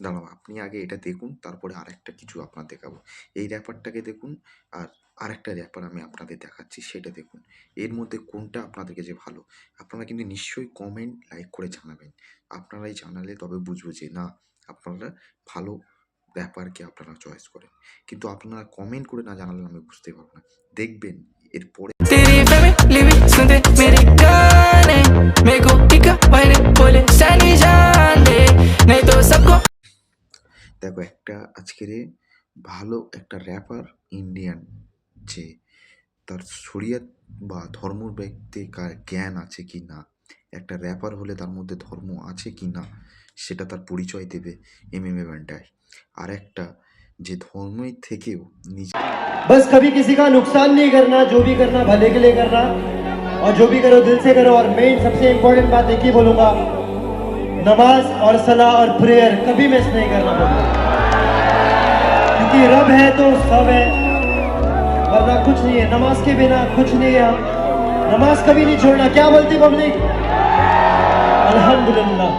দাঁড়াও, আপনি আগে এটা দেখুন, তারপরে আরেকটা কিছু আপনার দেখাবো। এই র্যাপারটাকে দেখুন, আর আরেকটা র্যাপার আমি আপনাদের দেখাচ্ছি, সেটা দেখুন। এর মধ্যে কোনটা আপনাদের কাছে ভালো? আপনারা কিন্তু নিশ্চয়ই কমেন্ট, লাইক করে জানাবেন। আপনারাই জানালে তবে বুঝবো যে না, আপনারা ভালো র্যাপারকে আপনারা চয়েস করেন। কিন্তু আপনারা কমেন্ট করে না জানালে আমি বুঝতে পারবো না। দেখবেন এরপরে तेरी फैमिली भी सुनते मेरे गाने मेरे को टिका वायरे बोले सैनी जान दे नहीं तो सबको দেখো, একটা আজকের ভালো একটা র্যাপার ইন্ডিয়ান, যে তার শরিয়ত বা ধর্ম ব্যক্তি জ্ঞান আছে কি না, একটা র্যাপার হলে তার মধ্যে ধর্ম আছে কি না সেটা তার পরিচয় দেবে MMA ব্যান্ডায়। আর একটা যে ধর্মের থেকেও নিজে बस कभी किसी का नुकसान नहीं करना, जो भी करना भले के लिए करना, और जो भी करो दिल से करो। और मेन सबसे इम्पोर्टेंट बात एक ही बोलूंगा, नमाज और सलाह और प्रेयर कभी मिस नहीं करना बोलूंगा, क्योंकि रब है तो सब है, वरना कुछ नहीं है। नमाज के बिना कुछ नहीं है। नमाज कभी नहीं छोड़ना। क्या बोलती पब्लिक? अल्हम्दुलिल्लाह।